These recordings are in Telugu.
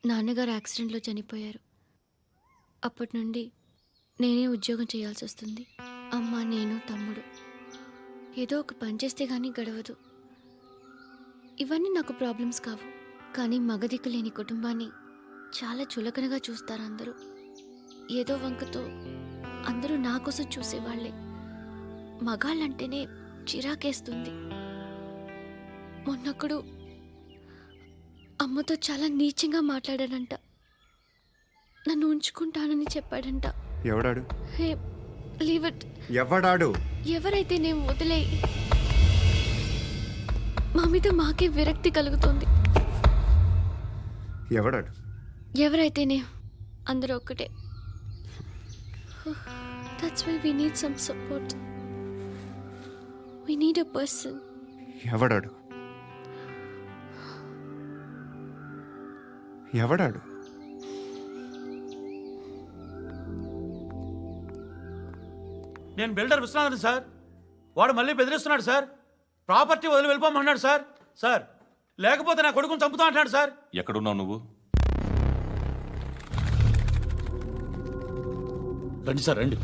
నాన్నగారు యాక్సిడెంట్లో చనిపోయారు. అప్పటి నుండి నేనే ఉద్యోగం చేయాల్సి వస్తుంది. అమ్మ, నేను, తమ్ముడు ఏదో ఒక పని చేస్తే కానీ గడవదు. ఇవన్నీ నాకు ప్రాబ్లమ్స్ కావు, కానీ మగదిక్కు లేని కుటుంబాన్ని చాలా చులకనగా చూస్తారు అందరూ. ఏదో వంకతో అందరూ నా కోసం చూసేవాళ్లే. మగాళ్ళంటేనే చిరాకేస్తుంది. మొన్నొక్కడు అమ్మతో చాలా నీచంగా మాట్లాడాడంట. నన్ను ఉంచుకుంటానని చెప్పాడంట. ఎవడాడు? హే, లీవ్ ఇట్. ఎవడాడు? ఎవరైతే నేను వదిలే. మా మీద మాకే విరక్తి కలుగుతుంది. ఎవడాడు? ఎవరైతేనే అందరూ ఒక్కటే. That's why we need some support. We need a person. ఎవడాడు? ఎవడాడు? నేను బిల్డర్ విశ్వనాథన్ సార్. వాడు మళ్ళీ బెదిరిస్తున్నాడు సార్. ప్రాపర్టీ వదిలి వెళ్ళిపోమన్నాడు సార్. సార్, లేకపోతే నా కొడుకుని చంపుతా అంటాడు సార్. ఎక్కడున్నావు నువ్వు? రండి సార్, రండి.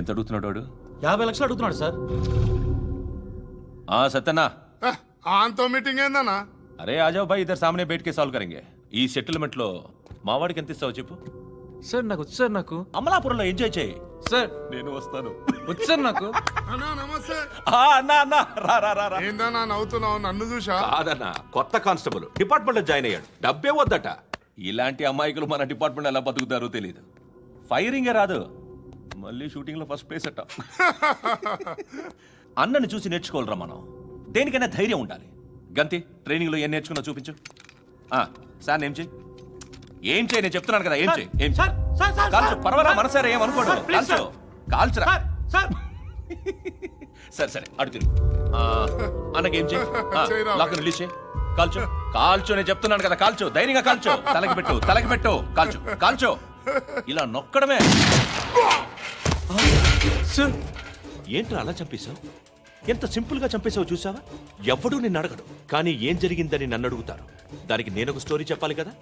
ఎంత అడుగుతున్నాడు వాడు? 50 లక్షలు అడుగుతున్నాడు సార్. సత్యనా, ఆంతో మీటింగ్ ఏందన్నా? అరే ఆజావ్ భాయ్, ఇద్దరు సామనే బయటకే సాల్వ్ కరెంగే. ఈ సెటిల్మెంట్ లో మావాడికి ఎంత ఇస్తావు చెప్పు. సార్ నాకు వచ్చు సార్. నాకు అమలాపురంలో ఎంజాయ్ చేయి సార్. నేను వస్తాను. వచ్చు సార్ నాకు. అన్నా నమస్తే. అన్నా అన్నా, రా రా రా రా. ఏందన్నా నవ్వుతున్నావు? నన్ను చూసా? కాదన్నా, కొత్త కానిస్టేబుల్ డిపార్ట్మెంట్ లో జాయిన్ అయ్యాడు. డబ్బే వద్దట. ఇలాంటి అమాయకులు మన డిపార్ట్మెంట్ ఎలా బతుకుతారో తెలియదు. ఫైరింగే రాదు, మళ్ళీ షూటింగ్ లో ఫస్ట్ ప్లేస్ అట్ట. అన్నని చూసి నేర్చుకోవాలరా మనం. దేనికైనా ధైర్యం ఉండాలి. గంతి, ట్రైనింగ్ లో ఏం నేర్చుకున్నా చూపించు. సార్ ఏం చేయి, ఏం చేయి, నేను చెప్తున్నాను కదా. ఏం చేయి, ఏం సార్, సార్, సార్, కాల్చు, సార్. పర్వాలా, మనసారా ఏమనుకోడు. సార్, ప్లీజ్ కాల్చు, కాల్చురా. Sir, sir. సరే సరే, అడు తిరుగు. అన్నకేం చేయి, చేయరా. లాక్ రిలీజ్ చేయి. కాల్చు, కాల్చు, నేను చెప్తున్నాను కదా. కాల్చు, ధైర్యంగా కాల్చు. తలకి పెట్టు, తలకి పెట్టు. కాల్చు, కాల్చు. ఇలా నొక్కడమే. సార్, ఏంట్రా అలా చంపేశావు? ఎంత సింపుల్ గా చంపేశావు చూసావా? ఎవ్వడూ నిన్ను అడగడు, కానీ ఏం జరిగిందని నన్ను అడుగుతారు. దానికి నేను ఒక స్టోరీ చెప్పాలి కదా.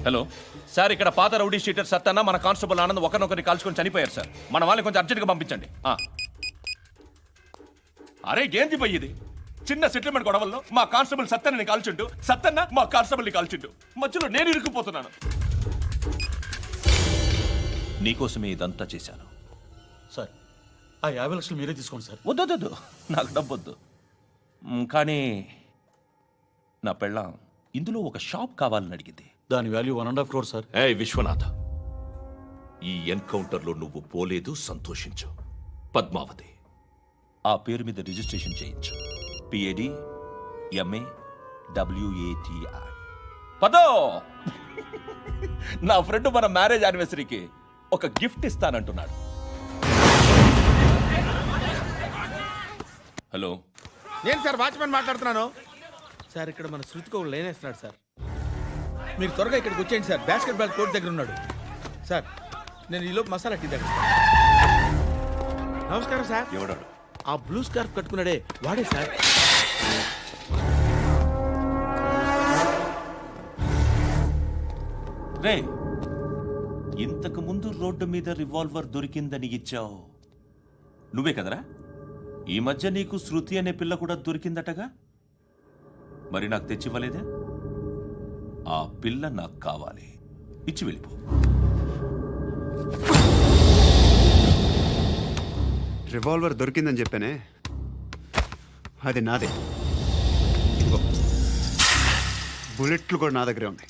హలో సార్, ఇక్కడ పాత రౌడీ షీటర్ సత్తన్న, మన కానిస్టేబుల్ ఆనంద్ ఒకరినొకరిని కాల్చుకొని చనిపోయారు సార్. మన వాళ్ళని కొంచెం అర్జెంట్గా పంపించండి. అరే ఏంది పోయి ఇది? చిన్న సెటిల్మెంట్ గొడవల్లో మా కానిస్టేబుల్ సత్తన్నని కాల్చుంటూ, సత్తన్న మా కానిస్టేబుల్ని కాల్చుంటూ, మధ్యలో నేను ఇరుక్కుపోతున్నాను. నీకోసమే ఇదంతా చేశాను. సార్, ఆ 50 లక్షలు మీరే తీసుకోండి సార్. వద్దొద్దు, నాకు డబ్బొద్దు. కానీ నా పెళ్ళాం ఇందులో ఒక షాప్ కావాలని అడిగింది. దాని వాల్యూ 1.5 crore సార్. విశ్వనాథ, ఈ ఎన్కౌంటర్లో నువ్వు పోలేదు, సంతోషించు. పద్మావతి ఆ పేరు మీద రిజిస్ట్రేషన్ చేయించు. PAD MA WATI. పదో, నా ఫ్రెండ్ మన మ్యారేజ్ యానివర్సరీకి ఒక గిఫ్ట్ ఇస్తానంటున్నాడు. హలో, నేను సార్ వాచ్మెన్ మాట్లాడుతున్నాను. సార్, ఇక్కడ మన శృతికో లేనేస్తున్నాడు సార్. మీరు త్వరగా ఇక్కడికి వచ్చేయండి సార్. బాస్కెట్ బాల్ కోర్ట్ దగ్గర ఉన్నాడు సార్. నేను ఈలోపు మసాలా టీ దగ్గర. నమస్కారం సార్. ఎవడాడు? ఆ బ్లూ స్కార్ఫ్ కట్టుకున్నాడే వాడే సార్. రే, ఇంతకు ముందు రోడ్డు మీద రివాల్వర్ దొరికిందని ఇచ్చావు నువ్వే కదరా? ఈ మధ్య నీకు శృతి అనే పిల్ల కూడా దొరికిందటగా, మరి నాకు తెచ్చివ్వలేదే? ఆ పిల్ల నాకు కావాలి, ఇచ్చి వెళ్ళిపో. రివాల్వర్ దొరికిందని చెప్పానే, అది నాదే. బుల్లెట్లు కూడా నా దగ్గరే ఉన్నాయి.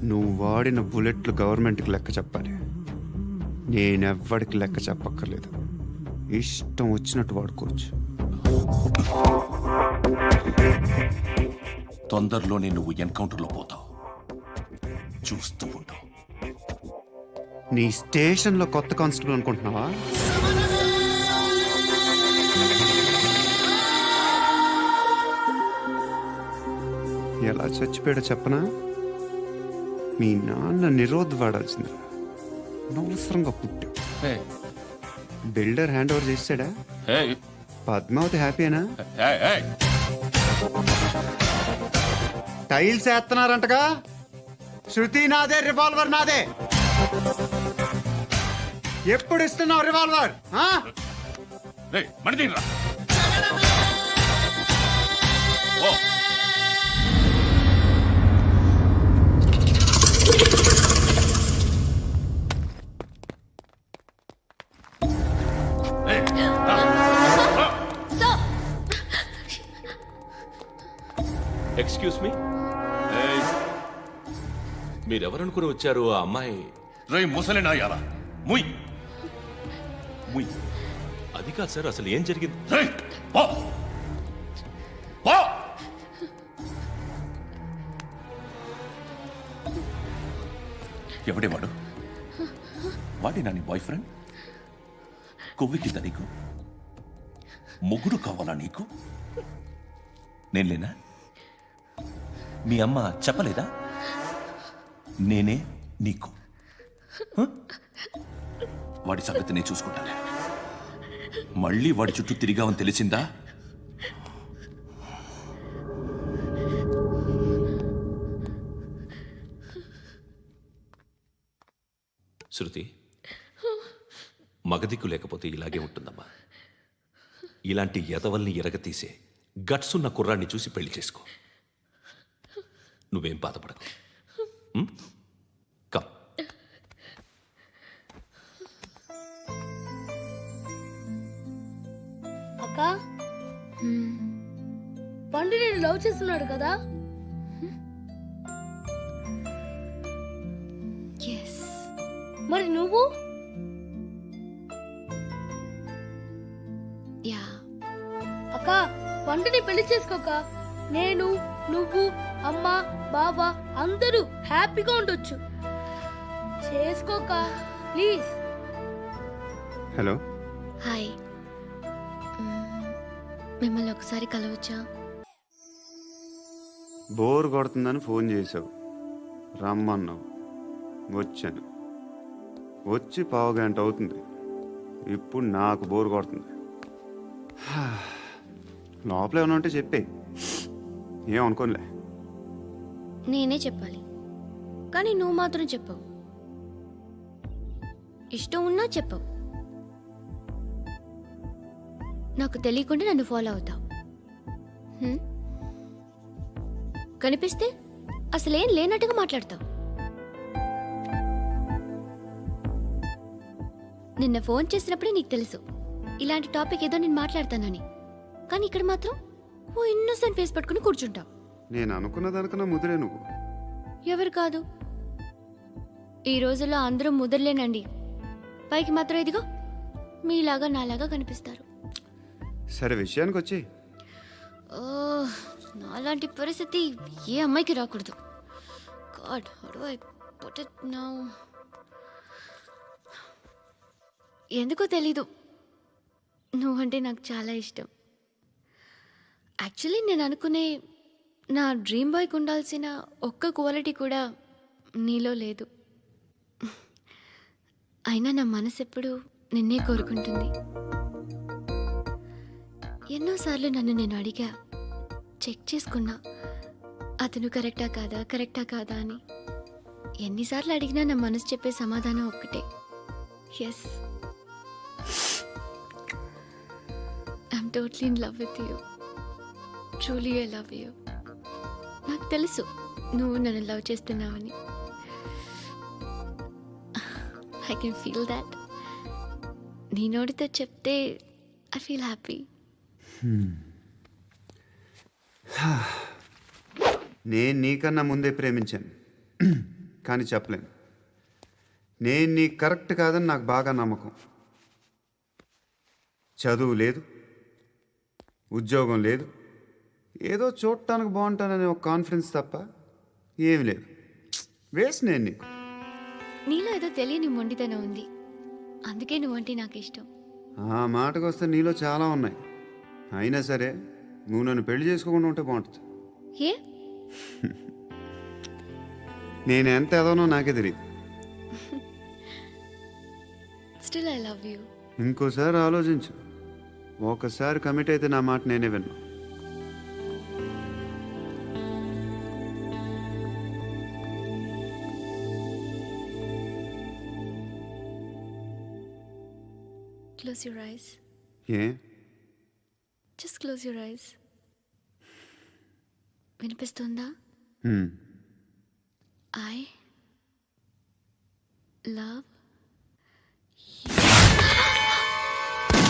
నువ్వు వాడిన బుల్లెట్లు గవర్నమెంట్కి లెక్క చెప్పాలి. నేనెవ్వడికి లెక్క చెప్పక్కర్లేదు. ఇష్టం వచ్చినట్టు వాడుకోవచ్చు. తొందరలోనే నువ్వు ఎన్కౌంటర్లో పోతావు, చూస్తూ ఉంటావు. నీ స్టేషన్లో కొత్త కానిస్టేబుల్ అనుకుంటున్నావా? ఎలా చచ్చిపోయాడో చెప్పనా? మీ నాన్న నిరోధ్ వాడాల్సిందిరా, అనవసరంగా పుట్టావు. హే, బిల్డర్ హ్యాండ్ ఓవర్ చేసాడా? హే, పద్మావతి హ్యాపీనా? హే, హే. టైల్స్ వేస్తున్నారంటగా? శృతి నాదే, రివాల్వర్ నాదే. ఎప్పుడు ఇస్తున్నావు రివాల్వర్? ఆ? రేయ్, మణి తీయరా. ఓ. రేయ్, రా. రా. ఎక్స్క్యూజ్ మీ, మీరెవరనుకుని వచ్చారు? ఆ అమ్మాయి రేయ్, ముసలి నాయాలా, ముయ్ ముయ్. అది కాదు సార్, అసలు ఏం జరిగింది? రేయ్, పో. పో. ఎవడే వాడు? వాడి నీ బాయ్ ఫ్రెండ్? కొవ్వికింద నీకు? మొగుడు కావాలా నీకు? నేను లేనా? మీ అమ్మ చెప్పలేదా? నేనే నీకు. హ? వాడి సంగతి నేను చూసుకుంటాను. మళ్ళీ వాడి చుట్టూ తిరిగావని తెలిసిందా? శృతి, మగదిక్కు లేకపోతే ఇలాగే ఉంటుందమ్మా. ఇలాంటి ఎదవల్ని ఎరగతీసే గట్స్ ఉన్న కుర్రాన్ని చూసి పెళ్లి చేసుకో. నువ్వేం బాధపడకు. కమ్. అక్క పండు నేను లవ్ చేస్తున్నాడు కదా? ఎస్. మరి నువ్వు? యా. అక్క పండుని పెళ్లి చేసుకోక నేను, నువ్వు, అమ్మ, బావ అందరూ హ్యాపీగా ఉండొచ్చు. చేసుకోక ప్లీజ్. Hello, hi. మిమ్మల్ని ఒకసారి కలవచ్చా? బోర్ కొడుతుందని ఫోన్ చేసావు, రమ్మన్నావు, వచ్చాను. వచ్చి పావు గంట అవుతుంది. ఇప్పుడు నాకు బోర్ కొడుతుంది. లోపల ఏమైనా ఉంటే చెప్పే, ఏమనుకోనిలే. నేనే చెప్పాలి, కానీ నువ్వు మాత్రం చెప్పవు. ఇష్టం ఉన్నా చెప్పవు. నాకు తెలియకుండా నన్ను ఫాలో అవుతావు. కనిపిస్తే అసలేం లేనట్టుగా మాట్లాడతావు. నిన్న ఫోన్ చేసినప్పుడే నీకు తెలుసు ఇలాంటి టాపిక్ ఏదో నేను మాట్లాడతానని. కానీ ఇక్కడ మాత్రం ఓ ఇన్నోసెంట్ ఫేస్ పట్టుకుని కూర్చుంటావు. నేను అనుకున్న దానికన్నా ముదిరే నువ్వు. ఎవరు కాదు, ఈ రోజుల్లో అందరూ ముదరలేనండి. పైకి మాత్రం ఇదిగో మీలాగా నాలాగా కనిపిస్తారు. సరే, విషయానికి వచ్చి. ఓ, నాలాంటి పరిస్థితి ఏ అమ్మాయికి రాకూడదు. God, how do I put it now? ఎందుకో తెలీదు, నువ్వంటే నాకు చాలా ఇష్టం. యాక్చువల్లీ నేను అనుకునే నా డ్రీమ్ బాయ్కి ఉండాల్సిన ఒక్క క్వాలిటీ కూడా నీలో లేదు. అయినా నా మనసు ఎప్పుడు నిన్నే కోరుకుంటుంది. ఎన్నోసార్లు నన్ను నేను అడిగా, చెక్ చేసుకున్నా అతను కరెక్టా కాదా అని. ఎన్నిసార్లు అడిగినా నా మనసు చెప్పే సమాధానం ఒక్కటే, yes, I'm totally in love with you. Truly I love you. నాకు తెలుసు నువ్వు నన్ను లవ్ చేస్తున్నావని. I can feel that. నీ నోటితో చెప్తే ఐ ఫీల్ హ్యాపీ. నేను నీకన్నా ముందే ప్రేమించాను, కానీ చెప్పలేను. నేను నీకు కరెక్ట్ కాదని నాకు బాగా నమ్మకం. చదువు లేదు, ఉద్యోగం లేదు, ఏదో చూడటానికి బాగుంటాననే ఒక కాన్ఫిడెన్స్ తప్ప ఏమి లేదు. వేస్ట్ నేను నీకు. నీలో ఏదో తెలియని మొండితనం ఉంది, అందుకే నువ్వంటే నాకు ఇష్టం. ఆ మాటకు వస్తే నీలో చాలా ఉన్నాయి. అయినా సరే నువ్వు నన్ను పెళ్లి చేసుకోకుండా ఉంటే బాగుంటుంది. ఏ నేను ఎంత ఎదవనో నాకే తెలియదు. Still I love you. ఇంకోసారి ఆలోచించు. ఒకసారి కమిట్ అయితే నా మాట నేనే విన్నా. Close your eyes. A just close your eyes. వినిపిస్తుందా? హ్మ్. I love you.